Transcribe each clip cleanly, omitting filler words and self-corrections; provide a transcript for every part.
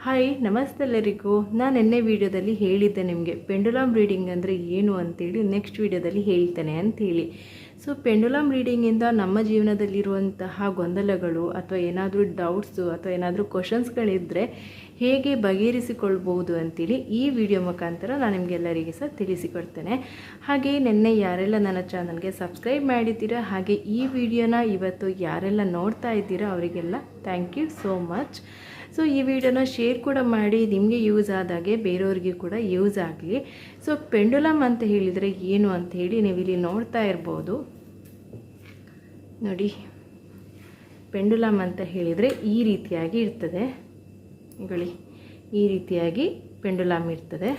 Hi ನಮಸ್ತೆ ಎಲ್ಲರಿಗೂ. ನಾನು ನಿನ್ನೆ ವಿಡಿಯೋದಲ್ಲಿ ಹೇಳಿದ್ದೆ ನಿಮಗೆ ಪೆಂಡುಲಮ್ ರೀಡಿಂಗ್ ಅಂದರೆ ಏನು ಅಂತೇಳಿ, ನೆಕ್ಸ್ಟ್ ವಿಡಿಯೋದಲ್ಲಿ ಹೇಳ್ತೇನೆ ಅಂಥೇಳಿ. ಸೊ ಪೆಂಡುಲಮ್ ರೀಡಿಂಗಿಂದ ನಮ್ಮ ಜೀವನದಲ್ಲಿರುವಂತಹ ಗೊಂದಲಗಳು ಅಥವಾ ಏನಾದರೂ ಡೌಟ್ಸು ಅಥವಾ ಏನಾದರೂ ಕ್ವಶನ್ಸ್ಗಳಿದ್ದರೆ ಹೇಗೆ ಬಗೆಹರಿಸಿಕೊಳ್ಬೋದು ಅಂತೇಳಿ ಈ ವಿಡಿಯೋ ಮುಖಾಂತರ ನಾನು ನಿಮಗೆಲ್ಲರಿಗೆ ಸಹ ತಿಳಿಸಿಕೊಡ್ತೇನೆ. ಹಾಗೆ ನಿನ್ನೆ ಯಾರೆಲ್ಲ ನನ್ನ ಚಾನಲ್ಗೆ ಸಬ್ಸ್ಕ್ರೈಬ್ ಮಾಡಿದ್ದೀರಾ, ಹಾಗೆ ಈ ವಿಡಿಯೋನ ಇವತ್ತು ಯಾರೆಲ್ಲ ನೋಡ್ತಾ ಇದ್ದೀರಾ ಅವರಿಗೆಲ್ಲ thank you so much. So ಈ ವಿಡಿಯೋನ ಶೇರ್ ಕೂಡ ಮಾಡಿ, ನಿಮಗೆ ಯೂಸ್ ಆದಾಗೆ ಬೇರೆಯವ್ರಿಗೆ ಕೂಡ ಯೂಸ್ ಆಗಲಿ. ಸೊ ಪೆಂಡುಲಮ್ ಅಂತ ಹೇಳಿದರೆ ಏನು ಅಂತ ಹೇಳಿ ನೀವು ಇಲ್ಲಿ ನೋಡ್ತಾ ಇರ್ಬೋದು ನೋಡಿ. ಪೆಂಡುಲಮ್ ಅಂತ ಹೇಳಿದರೆ ಈ ರೀತಿಯಾಗಿ ಇರ್ತದೆ ನೋಡಿ, ಈ ರೀತಿಯಾಗಿ ಪೆಂಡುಲಮ್ ಇರ್ತದೆ.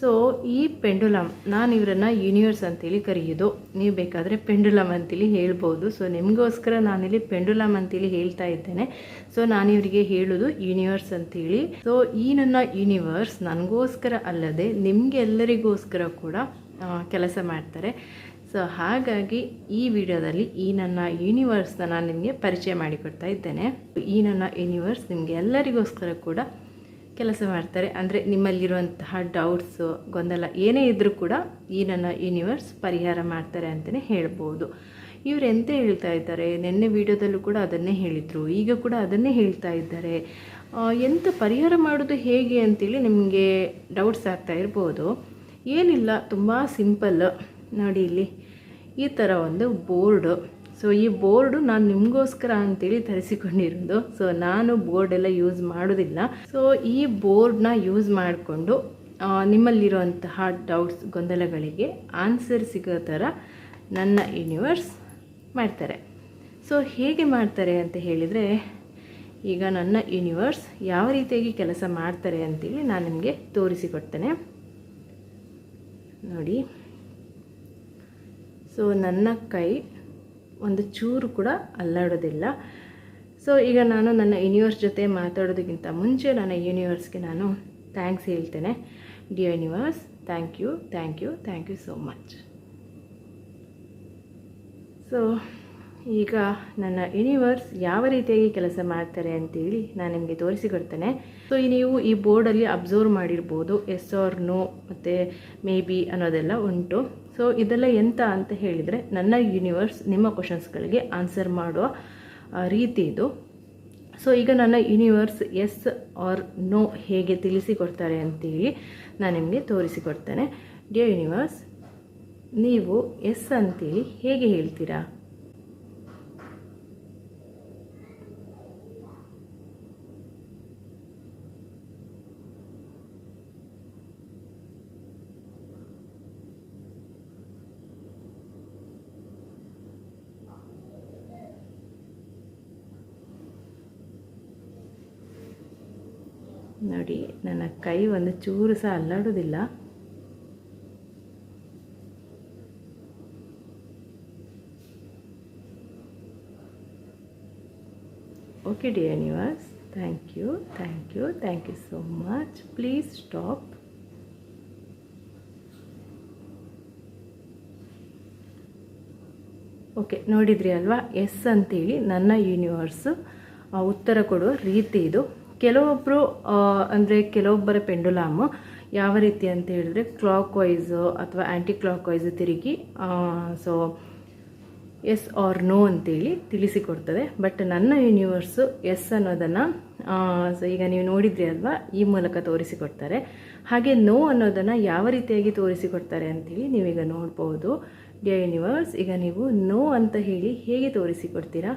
ಸೊ ಈ ಪೆಂಡುಲಮ್, ನಾನು ಇವರನ್ನು ಯೂನಿವರ್ಸ್ ಅಂತೇಳಿ ಕರೆಯೋದು, ನೀವು ಬೇಕಾದರೆ ಪೆಂಡುಲಮ್ ಅಂತೇಳಿ ಹೇಳ್ಬೋದು. ಸೊ ನಿಮಗೋಸ್ಕರ ನಾನಿಲ್ಲಿ ಪೆಂಡುಲಮ್ ಅಂತೇಳಿ ಹೇಳ್ತಾ ಇದ್ದೇನೆ. ಸೊ ನಾನು ಇವರಿಗೆ ಹೇಳೋದು ಯೂನಿವರ್ಸ್ ಅಂತೇಳಿ. ಸೊ ಈ ನನ್ನ ಯೂನಿವರ್ಸ್ ನನಗೋಸ್ಕರ ಅಲ್ಲದೆ ನಿಮಗೆಲ್ಲರಿಗೋಸ್ಕರ ಕೂಡ ಕೆಲಸ ಮಾಡ್ತಾರೆ. ಸೊ ಹಾಗಾಗಿ ಈ ವಿಡಿಯೋದಲ್ಲಿ ಈ ನನ್ನ ಯೂನಿವರ್ಸ್ನ ನಾನು ನಿಮಗೆ ಪರಿಚಯ ಮಾಡಿಕೊಡ್ತಾ ಇದ್ದೇನೆ. ಈ ನನ್ನ ಯೂನಿವರ್ಸ್ ನಿಮಗೆ ಎಲ್ಲರಿಗೋಸ್ಕರ ಕೂಡ ಕೆಲಸ ಮಾಡ್ತಾರೆ. ಅಂದರೆ ನಿಮ್ಮಲ್ಲಿರುವಂತಹ ಡೌಟ್ಸು, ಗೊಂದಲ ಏನೇ ಇದ್ದರೂ ಕೂಡ ಈ ನನ್ನ ಯೂನಿವರ್ಸ್ ಪರಿಹಾರ ಮಾಡ್ತಾರೆ ಅಂತಲೇ ಹೇಳ್ಬೋದು. ಇವರು ಎಂತ ಹೇಳ್ತಾ ಇದ್ದಾರೆ, ನಿನ್ನೆ ವಿಡಿಯೋದಲ್ಲೂ ಕೂಡ ಅದನ್ನೇ ಹೇಳಿದರು, ಈಗ ಕೂಡ ಅದನ್ನೇ ಹೇಳ್ತಾ ಇದ್ದಾರೆ. ಎಂತ ಪರಿಹಾರ ಮಾಡೋದು ಹೇಗೆ ಅಂತೇಳಿ ನಿಮಗೆ ಡೌಟ್ಸ್ ಆಗ್ತಾ ಇರ್ಬೋದು. ಏನಿಲ್ಲ, ತುಂಬ ಸಿಂಪಲ್ ನೋಡಿ. ಇಲ್ಲಿ ಈ ಥರ ಒಂದು ಬೋರ್ಡು. ಸೊ ಈ ಬೋರ್ಡು ನಾನು ನಿಮಗೋಸ್ಕರ ಅಂತೇಳಿ ತರಿಸಿಕೊಂಡಿರೋದು. ಸೊ ನಾನು ಬೋರ್ಡೆಲ್ಲ ಯೂಸ್ ಮಾಡೋದಿಲ್ಲ. ಸೊ ಈ ಬೋರ್ಡ್ನ ಯೂಸ್ ಮಾಡಿಕೊಂಡು ನಿಮ್ಮಲ್ಲಿರುವಂತಹ ಡೌಟ್ಸ್, ಗೊಂದಲಗಳಿಗೆ ಆನ್ಸರ್ ಸಿಗೋ ಥರ ನನ್ನ ಯೂನಿವರ್ಸ್ ಮಾಡ್ತಾರೆ. ಸೊ ಹೇಗೆ ಮಾಡ್ತಾರೆ ಅಂತ ಹೇಳಿದರೆ, ಈಗ ನನ್ನ ಯೂನಿವರ್ಸ್ ಯಾವ ರೀತಿಯಾಗಿ ಕೆಲಸ ಮಾಡ್ತಾರೆ ಅಂತೇಳಿ ನಾನು ನಿಮಗೆ ತೋರಿಸಿಕೊಡ್ತೇನೆ ನೋಡಿ. ಸೊ ನನ್ನ ಕೈ ಒಂದು ಚೂರು ಕೂಡ ಅಲ್ಲಾಡೋದಿಲ್ಲ. ಸೊ ಈಗ ನಾನು ನನ್ನ ಯೂನಿವರ್ಸ್ ಜೊತೆ ಮಾತಾಡೋದಕ್ಕಿಂತ ಮುಂಚೆ ನನ್ನ ಯೂನಿವರ್ಸ್ಗೆ ನಾನು ಥ್ಯಾಂಕ್ಸ್ ಹೇಳ್ತೇನೆ. Dear universe, thank you, thank you, thank you so much. So ಈಗ ನನ್ನ ಯೂನಿವರ್ಸ್ ಯಾವ ರೀತಿಯಾಗಿ ಕೆಲಸ ಮಾಡ್ತಾರೆ ಅಂತೇಳಿ ನಾನು ನಿಮಗೆ ತೋರಿಸಿಕೊಡ್ತೇನೆ. ಸೊ ನೀವು ಈ ಬೋರ್ಡಲ್ಲಿ ಅಬ್ಸರ್ವ್ ಮಾಡಿರ್ಬೋದು, ಎಸ್ ಆರ್ ನೋ ಮತ್ತು ಮೇ ಬಿ ಅನ್ನೋದೆಲ್ಲ ಉಂಟು. ಸೊ ಇದೆಲ್ಲ ಎಂತ ಅಂತ ಹೇಳಿದರೆ, ನನ್ನ ಯೂನಿವರ್ಸ್ ನಿಮ್ಮ ಕ್ವಶನ್ಸ್ಗಳಿಗೆ ಆನ್ಸರ್ ಮಾಡುವ ರೀತಿ ಇದು. ಸೊ ಈಗ ನನ್ನ ಯೂನಿವರ್ಸ್ ಎಸ್ ಆರ್ ನೋ ಹೇಗೆ ತಿಳಿಸಿಕೊಡ್ತಾರೆ ಅಂತೇಳಿ ನಾನು ನಿಮಗೆ ತೋರಿಸಿಕೊಡ್ತೇನೆ. ಡಿಯರ್ ಯೂನಿವರ್ಸ್, ನೀವು ಎಸ್ ಅಂತೇಳಿ ಹೇಗೆ ಹೇಳ್ತೀರಾ? ನೋಡಿ, ನನ್ನ ಕೈ ಒಂದು ಚೂರು ಸಹ ಅಲ್ಲಾಡೋದಿಲ್ಲ. Okay dear universe, thank you, thank you, thank you so much. Please stop. Okay, ನೋಡಿದ್ರಿ ಅಲ್ವಾ, ಎಸ್ ಅಂತೇಳಿ ನನ್ನ ಯೂನಿವರ್ಸು ಉತ್ತರ ಕೊಡುವ ರೀತಿ ಇದು. ಕೆಲವೊಬ್ಬರು ಅಂದರೆ ಕೆಲವೊಬ್ಬರ ಪೆಂಡುಲಾಮು ಯಾವ ರೀತಿ ಅಂತ ಹೇಳಿದ್ರೆ, ಕ್ಲಾಕ್ ವೈಸು ಅಥವಾ ಆ್ಯಂಟಿ ಕ್ಲಾಕ್ ವೈಸು ತಿರುಗಿ ಸೊ ಎಸ್ ಆರ್ ನೋ ಅಂತೇಳಿ ತಿಳಿಸಿಕೊಡ್ತದೆ. ಬಟ್ ನನ್ನ ಯೂನಿವರ್ಸು ಎಸ್ ಅನ್ನೋದನ್ನು ಸೊ ಈಗ ನೀವು ನೋಡಿದ್ರಿ ಅಲ್ವಾ, ಈ ಮೂಲಕ ತೋರಿಸಿಕೊಡ್ತಾರೆ. ಹಾಗೆ ನೋ ಅನ್ನೋದನ್ನು ಯಾವ ರೀತಿಯಾಗಿ ತೋರಿಸಿಕೊಡ್ತಾರೆ ಅಂತೇಳಿ ನೀವೀಗ ನೋಡ್ಬೋದು. ಡಿಯರ್ ಯೂನಿವರ್ಸ್, ಈಗ ನೀವು ನೋ ಅಂತ ಹೇಳಿ ಹೇಗೆ ತೋರಿಸಿಕೊಡ್ತೀರಾ?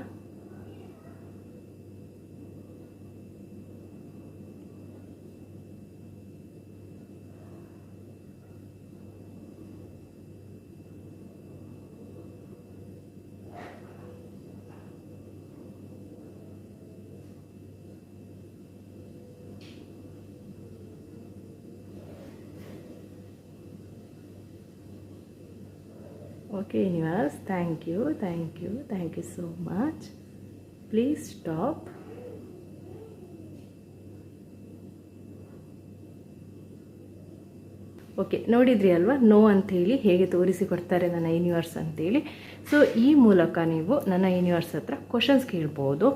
Okay universe, thank you, thank you, thank you so much. Please stop. Okay, ನೋಡಿದ್ರಿ ಅಲ್ವಾ ನೋ ಅಂಥೇಳಿ ಹೇಗೆ ತೋರಿಸಿಕೊಡ್ತಾರೆ ನನ್ನ ಯೂನಿವರ್ಸ್ ಅಂತೇಳಿ. ಸೊ ಈ ಮೂಲಕ ನೀವು ನನ್ನ ಯೂನಿವರ್ಸ್ ಹತ್ರ ಕ್ವಶನ್ಸ್ ಕೇಳ್ಬೋದು.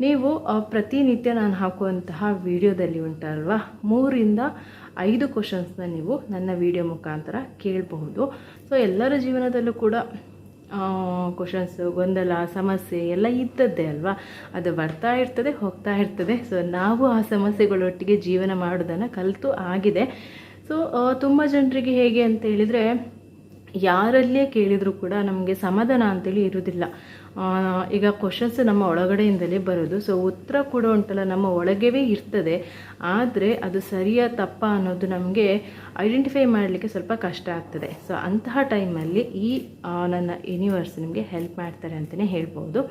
ನೀವು ಪ್ರತಿನಿತ್ಯ ನಾನು ಹಾಕುವಂತಹ ವಿಡಿಯೋದಲ್ಲಿ ಉಂಟಲ್ವಾ 3-5 ಕ್ವಶನ್ಸ್ನ ನೀವು ನನ್ನ ವಿಡಿಯೋ ಮುಖಾಂತರ ಕೇಳಬಹುದು. ಸೊ ಎಲ್ಲರ ಜೀವನದಲ್ಲೂ ಕೂಡ ಕ್ವಶನ್ಸ್, ಗೊಂದಲ, ಸಮಸ್ಯೆ ಎಲ್ಲ ಇದ್ದದ್ದೇ ಅಲ್ವಾ, ಅದು ಬರ್ತಾ ಇರ್ತದೆ, ಹೋಗ್ತಾ ಇರ್ತದೆ. ಸೊ ನಾವು ಆ ಸಮಸ್ಯೆಗಳೊಟ್ಟಿಗೆ ಜೀವನ ಮಾಡೋದನ್ನು ಕಲಿತು ಆಗಿದೆ. ಸೊ ತುಂಬ ಜನರಿಗೆ ಹೇಗೆ ಅಂತ ಹೇಳಿದರೆ, ಯಾರಲ್ಲೇ ಕೇಳಿದರೂ ಕೂಡ ನಮಗೆ ಸಮಾಧಾನ ಅಂತೇಳಿ ಇರೋದಿಲ್ಲ. ಈಗ ಕ್ವಶನ್ಸ್ ನಮ್ಮ ಒಳಗಡೆಯಿಂದಲೇ ಬರೋದು. ಸೊ ಉತ್ತರ ಕೂಡ ಉಂಟಲ್ಲ ನಮ್ಮ ಒಳಗೇ ಇರ್ತದೆ, ಆದರೆ ಅದು ಸರಿಯಾ ತಪ್ಪಾ ಅನ್ನೋದು ನಮಗೆ ಐಡೆಂಟಿಫೈ ಮಾಡಲಿಕ್ಕೆ ಸ್ವಲ್ಪ ಕಷ್ಟ ಆಗ್ತದೆ. ಸೊ ಅಂತಹ ಟೈಮಲ್ಲಿ ಈ ನನ್ನ ಯೂನಿವರ್ಸ್ ನಿಮಗೆ ಹೆಲ್ಪ್ ಮಾಡ್ತಾರೆ ಅಂತಲೇ ಹೇಳ್ಬೋದು.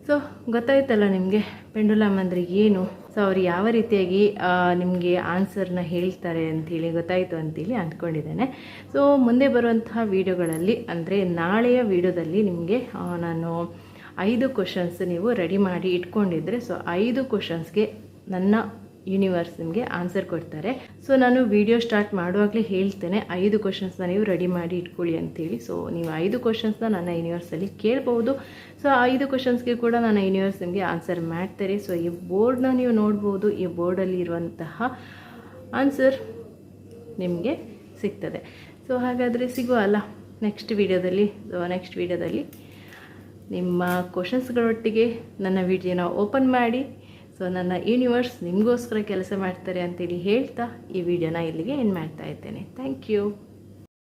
ಸೊ ಗೊತ್ತಾಯ್ತಲ್ಲ ನಿಮಗೆ ಪೆಂಡುಲಮ್ ಅಂದರೆ ಏನು, ಸೊ ಅವ್ರು ಯಾವ ರೀತಿಯಾಗಿ ನಿಮಗೆ ಆನ್ಸರ್ನ ಹೇಳ್ತಾರೆ ಅಂಥೇಳಿ ಗೊತ್ತಾಯಿತು ಅಂತೇಳಿ ಅಂದ್ಕೊಂಡಿದ್ದೇನೆ. ಸೊ ಮುಂದೆ ಬರುವಂತಹ ವೀಡಿಯೋಗಳಲ್ಲಿ, ಅಂದರೆ ನಾಳೆಯ ವೀಡಿಯೋದಲ್ಲಿ ನಿಮಗೆ ನಾನು 5 ಕ್ವಶನ್ಸ್ ನೀವು ರೆಡಿ ಮಾಡಿ ಇಟ್ಕೊಂಡಿದ್ರೆ, ಸೊ 5 ಕ್ವಶನ್ಸ್ಗೆ ನನ್ನ ಯೂನಿವರ್ಸ್ ನಿಮಗೆ ಆನ್ಸರ್ ಕೊಡ್ತಾರೆ. ಸೊ ನಾನು ವಿಡಿಯೋ ಸ್ಟಾರ್ಟ್ ಮಾಡುವಾಗಲೇ ಹೇಳ್ತೇನೆ 5 ಕ್ವಶನ್ಸ್ನ ನೀವು ರೆಡಿ ಮಾಡಿ ಇಟ್ಕೊಳ್ಳಿ ಅಂತೇಳಿ. ಸೊ ನೀವು 5 ಕ್ವಶನ್ಸ್ನ ನನ್ನ ಯೂನಿವರ್ಸಲ್ಲಿ ಕೇಳ್ಬೋದು. ಸೊ 5 ಕ್ವಶನ್ಸ್ಗೆ ಕೂಡ ನನ್ನ ಯೂನಿವರ್ಸ್ ನಿಮಗೆ ಆನ್ಸರ್ ಮಾಡ್ತಾರೆ. ಸೊ ಈ ಬೋರ್ಡ್ನ ನೀವು ನೋಡ್ಬೋದು, ಈ ಬೋರ್ಡಲ್ಲಿ ಇರುವಂತಹ ಆನ್ಸರ್ ನಿಮಗೆ ಸಿಗ್ತದೆ. ಸೊ ಹಾಗಾದರೆ ಸಿಗುವ ಅಲ್ಲ ನೆಕ್ಸ್ಟ್ ವಿಡಿಯೋದಲ್ಲಿ ನಿಮ್ಮ ಕ್ವಶನ್ಸ್ಗಳೊಟ್ಟಿಗೆ ನನ್ನ ವಿಡಿಯೋನ ಓಪನ್ ಮಾಡಿ. ಸೊ ನನ್ನ ಯೂನಿವರ್ಸ್ ನಿಮಗೋಸ್ಕರ ಕೆಲಸ ಮಾಡ್ತಾರೆ ಅಂತೇಳಿ ಹೇಳ್ತಾ ಈ ವಿಡಿಯೋನ ಇಲ್ಲಿಗೆ ಎಂಡ್ ಮಾಡ್ತಾ ಇದ್ದೇನೆ. Thank you.